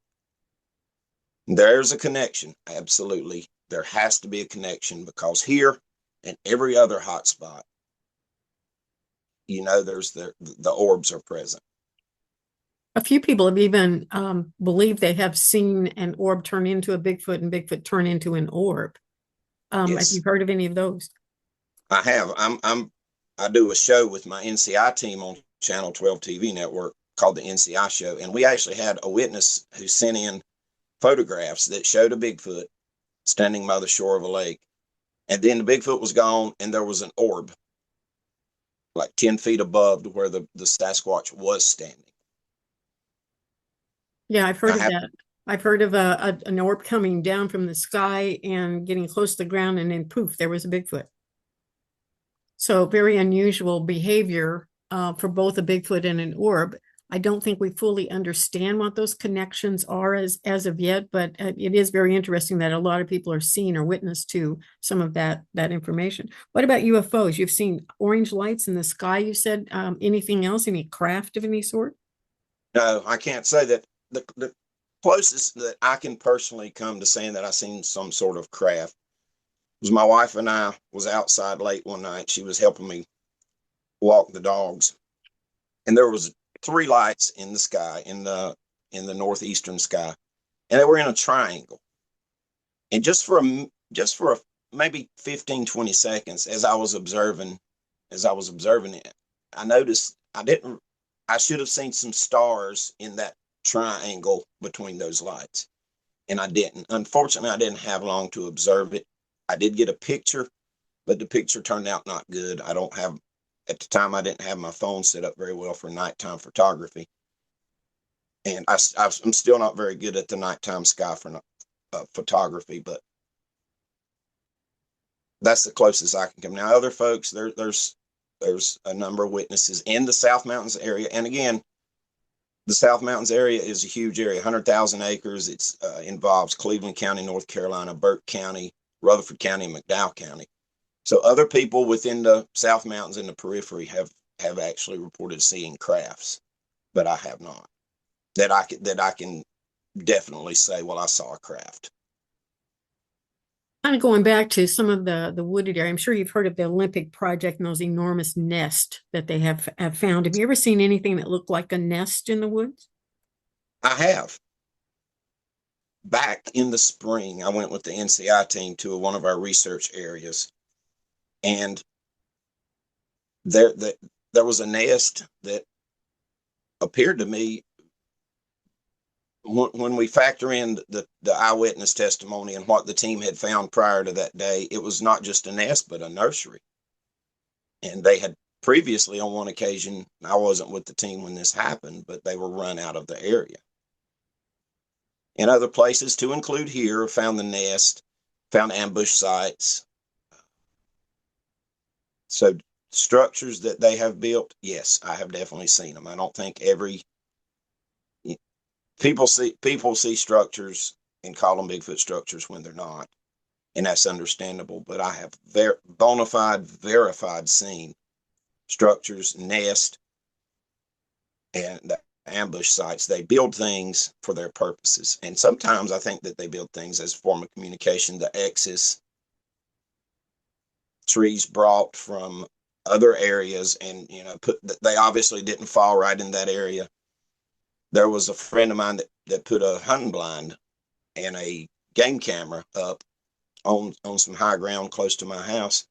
There's a connection. Absolutely. There has to be a connection, because here and every other hot spot, there's the orbs are present. A few people have even believed they have seen an orb turn into a Bigfoot and Bigfoot turn into an orb. Yes. Have you heard of any of those? I have. I do a show with my NCI team on Channel 12 TV network called the NCI Show, and we actually had a witness who sent in photographs that showed a Bigfoot standing by the shore of a lake, and then the Bigfoot was gone, and there was an orb like 10 feet above where the Sasquatch was standing. Yeah, I've heard of that. I've heard of an orb coming down from the sky and getting close to the ground, and then poof, there was a Bigfoot. So very unusual behavior for both a Bigfoot and an orb. I don't think we fully understand what those connections are as of yet, but it is very interesting that a lot of people are seeing or witness to some of that information. What about UFOs? You've seen orange lights in the sky, you said. Anything else? Any craft of any sort? No, I can't say that. The closest that I can personally come to saying that I've seen some sort of craft was my wife and I was outside late one night. She was helping me walk the dogs, and there was 3 lights in the sky, in the northeastern sky, and they were in a triangle. And just for maybe 15, 20 seconds, as I was observing it, I noticed I should have seen some stars in that triangle between those lights, and I didn't. Unfortunately, I didn't have long to observe it. I did get a picture, but the picture turned out not good. At the time, I didn't have my phone set up very well for nighttime photography, and I'm still not very good at the nighttime sky for photography, but that's the closest I can come. Now, other folks, there's a number of witnesses in the South Mountains area, and again, the South Mountains area is a huge area, 100,000 acres. It involves Cleveland County, North Carolina, Burke County, Rutherford County, and McDowell County. So other people within the South Mountains in the periphery have actually reported seeing crafts, but I have not. That I can definitely say, well, I saw a craft. Kind of going back to some of the wooded area, I'm sure you've heard of the Olympic project and those enormous nests that they have found. Have you ever seen anything that looked like a nest in the woods? I have. Back in the spring, I went with the NCI team to one of our research areas, and there was a nest that appeared to me, when we factor in the eyewitness testimony and what the team had found prior to that day, it was not just a nest, but a nursery. And they had previously, on one occasion, I wasn't with the team when this happened, but they were run out of the area. In other places, to include here, found the nest, found ambush sites. So structures that they have built, yes, I have definitely seen them. I don't think people see structures and call them Bigfoot structures when they're not, and that's understandable. But I have bona fide, verified seen structures, nest, and the ambush sites. They build things for their purposes, and sometimes I think that they build things as a form of communication. The excess trees brought from other areas, and they obviously didn't fall right in that area. There was a friend of mine that put a hunting blind and a game camera up on some high ground close to my house.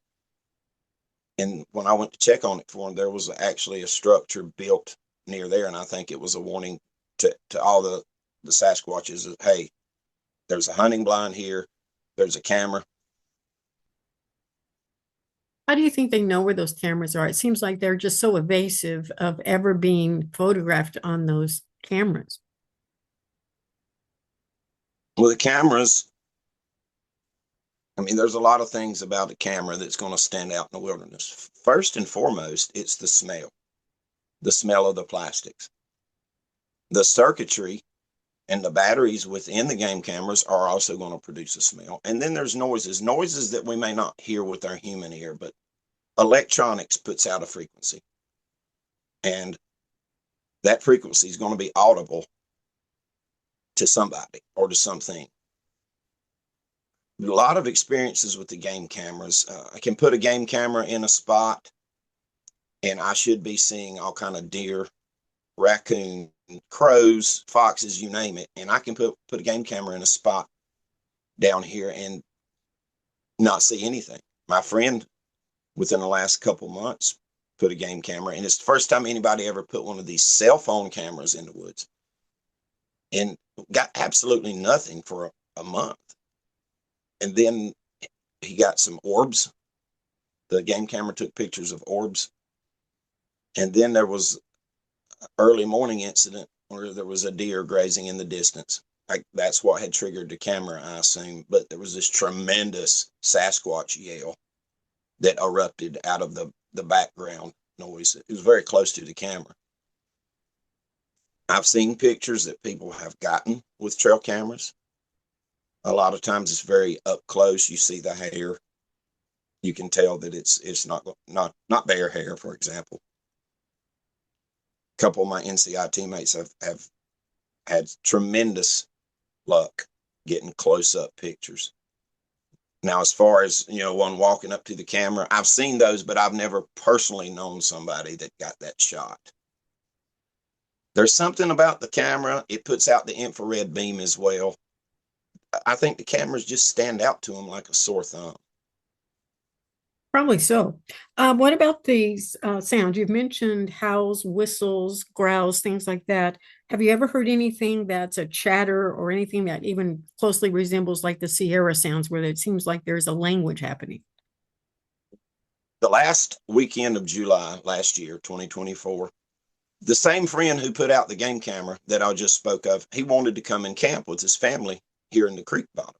And when I went to check on it for him, there was actually a structure built near there. And I think it was a warning to all the Sasquatches that, hey, there's a hunting blind here. There's a camera. How do you think they know where those cameras are? It seems like they're just so evasive of ever being photographed on those cameras. Well, the cameras, I mean, there's a lot of things about a camera that's going to stand out in the wilderness. First and foremost, it's the smell of the plastics. The circuitry and the batteries within the game cameras are also going to produce a smell. And then there's noises that we may not hear with our human ear, but electronics puts out a frequency. And that frequency is going to be audible to somebody or to something. A lot of experiences with the game cameras. I can put a game camera in a spot and I should be seeing all kind of deer, raccoon, crows, foxes, you name it. And I can put a game camera in a spot down here and not see anything. My friend, within the last couple months, put a game camera, and it's the first time anybody ever put one of these cell phone cameras in the woods, and got absolutely nothing for a month. And then he got some orbs. The game camera took pictures of orbs. And then there was an early morning incident where there was a deer grazing in the distance. That's what had triggered the camera, I assume. But there was this tremendous Sasquatch yell that erupted out of the background noise. It was very close to the camera. I've seen pictures that people have gotten with trail cameras. A lot of times it's very up close. You see the hair. You can tell that it's not bear hair, for example. A couple of my NCI teammates have had tremendous luck getting close-up pictures. Now, as far as, one walking up to the camera, I've seen those, but I've never personally known somebody that got that shot. There's something about the camera. It puts out the infrared beam as well. I think the cameras just stand out to them like a sore thumb. Probably so. What about these sounds? You've mentioned howls, whistles, growls, things like that. Have you ever heard anything that's a chatter or anything that even closely resembles like the Sierra sounds, where it seems like there's a language happening? The last weekend of July last year, 2024, the same friend who put out the game camera that I just spoke of, he wanted to come and camp with his family here in the creek bottom.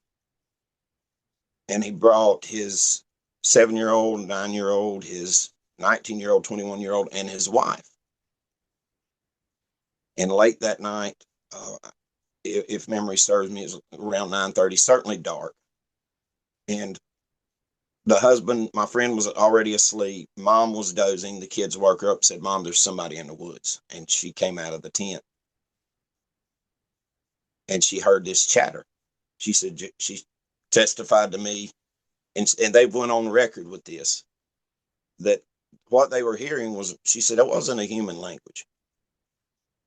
And he brought his 7-year-old, 9-year-old, his 19-year-old, 21-year-old, and his wife. And late that night, if memory serves me, it was around 9:30, certainly dark. And the husband, my friend, was already asleep. Mom was dozing. The kids woke her up and said, "Mom, there's somebody in the woods." And she came out of the tent. And she heard this chatter. She said, she testified to me, and they went on record with this, that what they were hearing was, she said, it wasn't a human language.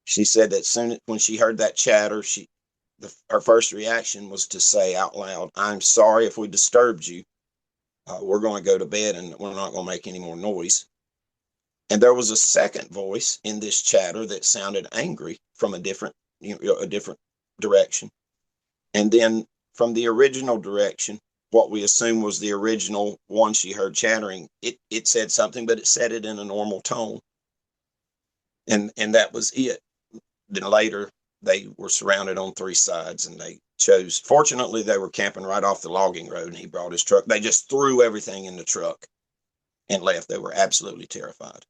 She said that when she heard that chatter, her first reaction was to say out loud, "I'm sorry if we disturbed you. We're going to go to bed and we're not going to make any more noise." And there was a second voice in this chatter that sounded angry from a different direction. And then from the original direction, what we assume was the original one she heard chattering, it said something, but it said it in a normal tone. And that was it. Then later they were surrounded on three sides, and they chose, fortunately they were camping right off the logging road, and he brought his truck. They just threw everything in the truck and left. They were absolutely terrified.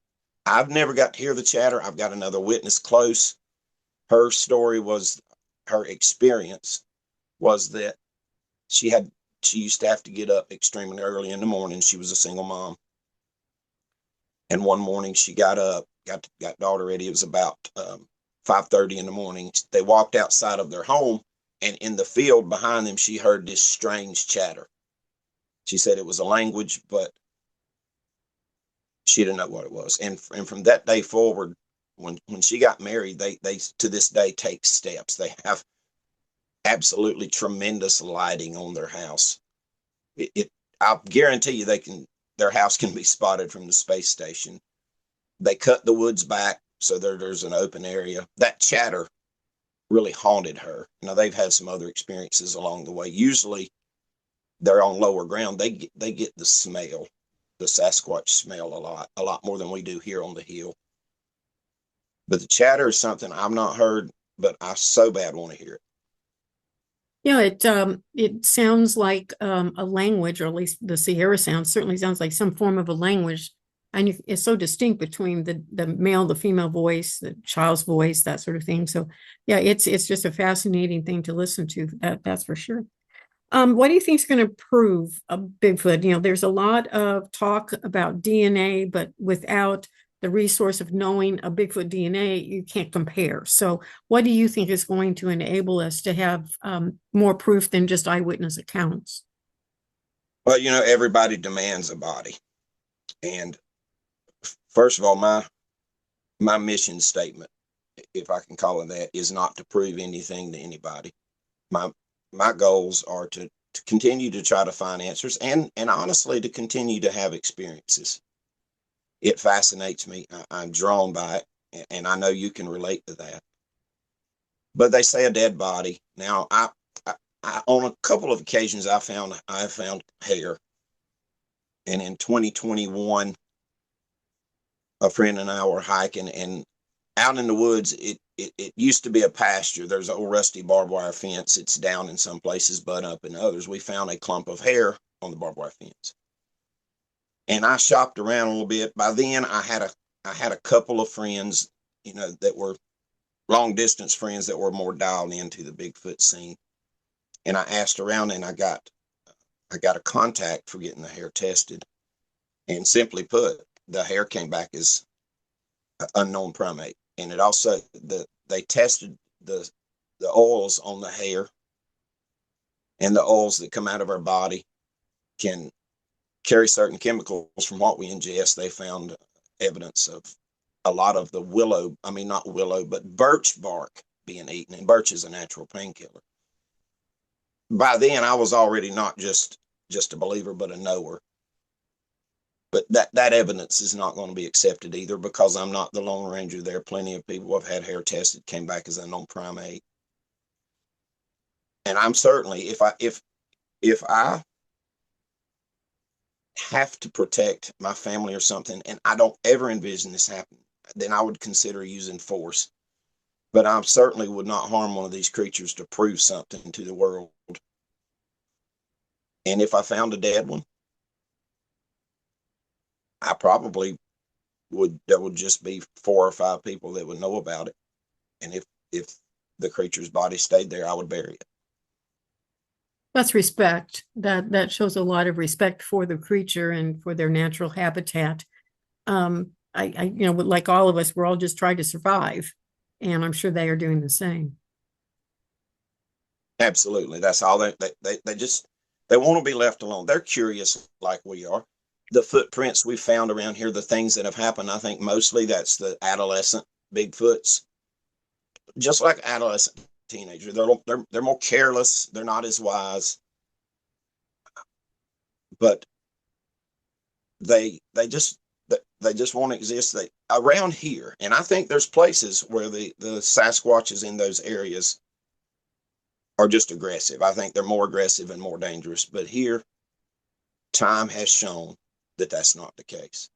I've never got to hear the chatter. I've got another witness close. Her story was, her experience was that she used to have to get up extremely early in the morning. She was a single mom. And one morning she got up, got daughter ready. It was about 5:30 in the morning. They walked outside of their home, and in the field behind them, she heard this strange chatter. She said it was a language, but she didn't know what it was. And from that day forward, when she got married, they to this day take steps. They have absolutely tremendous lighting on their house. I'll guarantee you their house can be spotted from the space station. They cut the woods back so there's an open area. That chatter really haunted her. Now, they've had some other experiences along the way. Usually they're on lower ground. They get the smell, the Sasquatch smell a lot more than we do here on the hill. But the chatter is something I've not heard, but I so bad want to hear it. Yeah, it sounds like a language, or at least the Sierra sound certainly sounds like some form of a language, and it's so distinct between the male, the female voice, the child's voice, that sort of thing. So, yeah, it's just a fascinating thing to listen to. That's for sure. What do you think is going to prove a Bigfoot? There's a lot of talk about DNA, but without the resource of knowing a Bigfoot DNA, you can't compare. So what do you think is going to enable us to have more proof than just eyewitness accounts? Well, everybody demands a body. And first of all, my mission statement, if I can call it that, is not to prove anything to anybody. My goals are to continue to try to find answers, and honestly to continue to have experiences. It fascinates me. I'm drawn by it, and I know you can relate to that. But they say a dead body. Now, I on a couple of occasions I found hair, and in 2021, a friend and I were hiking, and out in the woods, it used to be a pasture. There's an old rusty barbed wire fence. It's down in some places, but up in others. We found a clump of hair on the barbed wire fence. And I shopped around a little bit. By then, I had a couple of friends, that were long distance friends that were more dialed into the Bigfoot scene. And I asked around, and I got a contact for getting the hair tested. And simply put, the hair came back as unknown primate. And it also, they tested the oils on the hair, and the oils that come out of our body can carry certain chemicals from what we ingest. They found evidence of a lot of the not willow, but birch bark being eaten, and birch is a natural painkiller. By then, I was already not just a believer, but a knower. But that evidence is not going to be accepted either, because I'm not the Lone Ranger. There are plenty of people who have had hair tested, came back as unknown primate. And I'm certainly, if I have to protect my family or something, and I don't ever envision this happening, then I would consider using force. But I certainly would not harm one of these creatures to prove something to the world. And if I found a dead one, I probably there would just be 4 or 5 people that would know about it. And if the creature's body stayed there, I would bury it. That's respect. That shows a lot of respect for the creature and for their natural habitat. Like all of us, we're all just trying to survive, and I'm sure they are doing the same. Absolutely. That's all they want to be left alone. They're curious like we are. The footprints we found around here, the things that have happened, I think mostly that's the adolescent Bigfoots. Just like adolescent teenagers, they're more careless. They're not as wise, but they just want to exist. They around here, and I think there's places where the Sasquatches in those areas are just aggressive. I think they're more aggressive and more dangerous. But here, time has shown that that's not the case.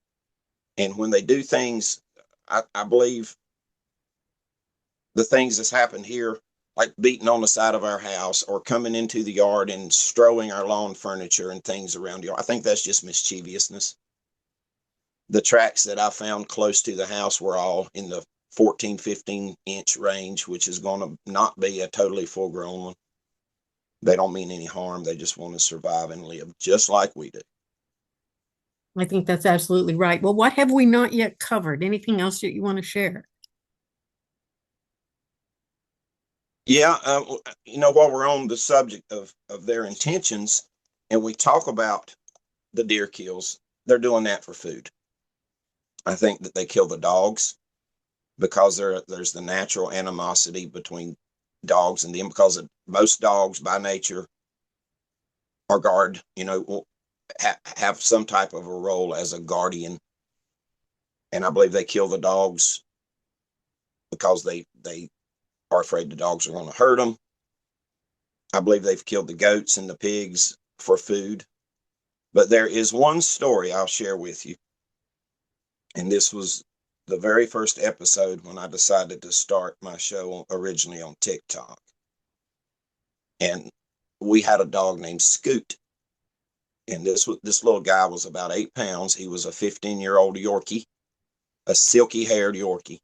And when they do things, I believe the things that's happened here, like beating on the side of our house or coming into the yard and strolling our lawn furniture and things around the yard, I think that's just mischievousness. The tracks that I found close to the house were all in the 14, 15-inch range, which is going to not be a totally full-grown one. They don't mean any harm. They just want to survive and live just like we do. I think that's absolutely right. Well, what have we not yet covered? Anything else that you want to share? Yeah, while we're on the subject of their intentions, and we talk about the deer kills, they're doing that for food. I think that they kill the dogs because there's the natural animosity between dogs and them, because most dogs by nature are guard, will have some type of a role as a guardian. And I believe they kill the dogs because they are afraid the dogs are going to hurt them. I believe they've killed the goats and the pigs for food. But there is one story I'll share with you. And this was the very first episode when I decided to start my show originally on TikTok. And we had a dog named Scoot. And this little guy was about 8 pounds. He was a 15-year-old Yorkie, a silky-haired Yorkie.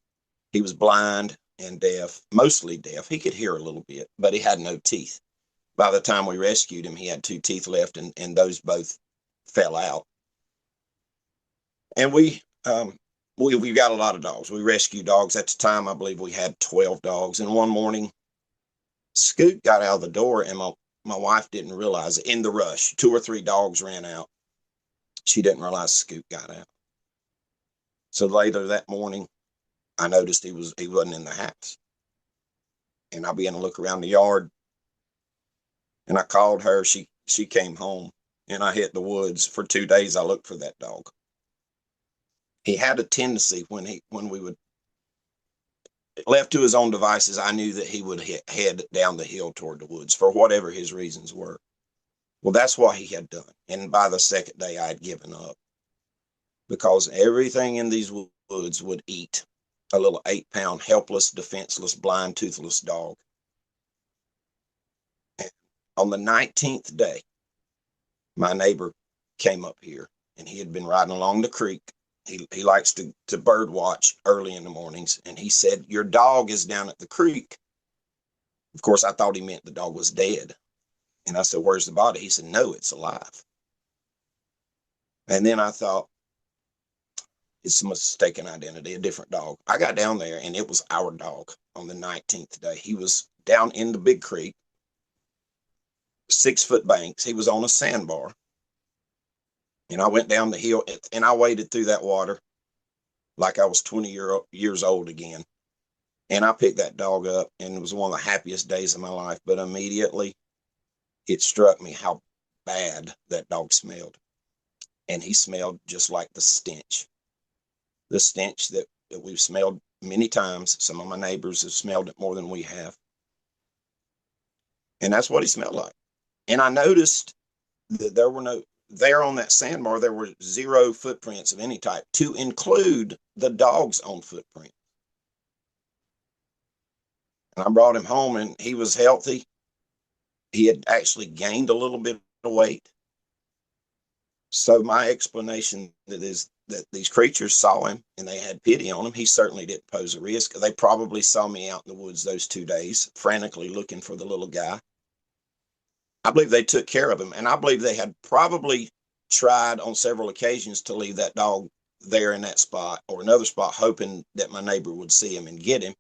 He was blind and deaf, mostly deaf. He could hear a little bit, but he had no teeth. By the time we rescued him, he had 2 teeth left, and those both fell out. And we've got a lot of dogs. We rescue dogs. At the time, I believe we had 12 dogs. And one morning, Scoot got out of the door, and my wife didn't realize it. In the rush, 2 or 3 dogs ran out. She didn't realize Scoot got out. So later that morning, I noticed he wasn't in the house. And I began to look around the yard. And I called her. She came home. And I hit the woods. For 2 days, I looked for that dog. He had a tendency when we would, left to his own devices, I knew that he would head down the hill toward the woods for whatever his reasons were. Well, that's what he had done. And by the second day, I had given up, because everything in these woods would eat a little 8-pound, helpless, defenseless, blind, toothless dog. And on the 19th day, my neighbor came up here, and he had been riding along the creek. He likes to bird watch early in the mornings. And he said, "Your dog is down at the creek." Of course, I thought he meant the dog was dead. And I said, "Where's the body?" He said, "No, it's alive." And then I thought, it's a mistaken identity, a different dog. I got down there, and it was our dog on the 19th day. He was down in the big creek, 6-foot banks. He was on a sandbar. And I went down the hill, and I waded through that water like I was 20 years old again. And I picked that dog up, and it was one of the happiest days of my life. But immediately, it struck me how bad that dog smelled. And he smelled just like the stench that we've smelled many times. Some of my neighbors have smelled it more than we have. And that's what he smelled like. And I noticed that there on that sandbar, there were 0 footprints of any type, to include the dog's own footprint. And I brought him home, and he was healthy. He had actually gained a little bit of weight. So my explanation is that these creatures saw him and they had pity on him. He certainly didn't pose a risk. They probably saw me out in the woods those 2 days, frantically looking for the little guy. I believe they took care of him, and I believe they had probably tried on several occasions to leave that dog there in that spot or another spot, hoping that my neighbor would see him and get him.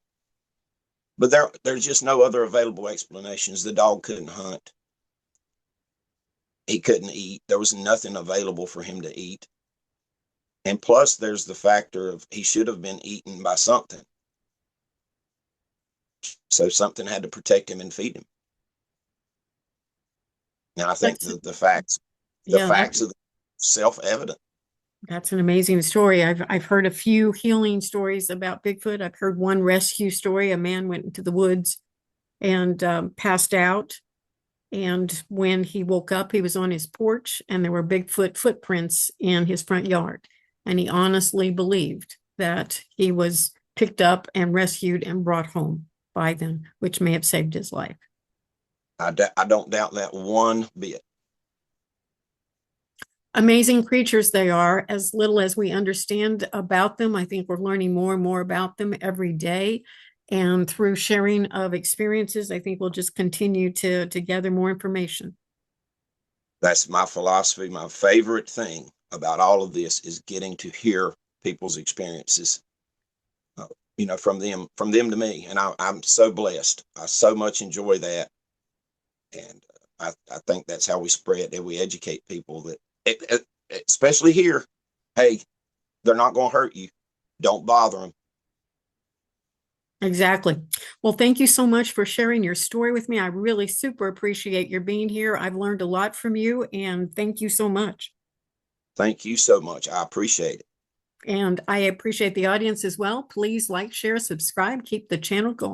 But there's just no other available explanations. The dog couldn't hunt. He couldn't eat. There was nothing available for him to eat. And plus, there's the factor of he should have been eaten by something. So something had to protect him and feed him. And I think the facts are self-evident. That's an amazing story. I've heard a few healing stories about Bigfoot. I've heard one rescue story. A man went into the woods and passed out, And when he woke up, he was on his porch and there were Bigfoot footprints in his front yard. And he honestly believed that he was picked up and rescued and brought home by them, which may have saved his life. I don't doubt that one bit. Amazing creatures they are. As little as we understand about them, I think we're learning more and more about them every day. And through sharing of experiences, I think we'll just continue to gather more information. That's my philosophy. My favorite thing about all of this is getting to hear people's experiences, from them to me. And I'm so blessed. I so much enjoy that. And I think that's how we spread, that we educate people that, especially here, hey, they're not going to hurt you. Don't bother them. Exactly. Well, thank you so much for sharing your story with me. I really super appreciate your being here. I've learned a lot from you, and thank you so much. Thank you so much. I appreciate it. And I appreciate the audience as well. Please like, share, subscribe, keep the channel going.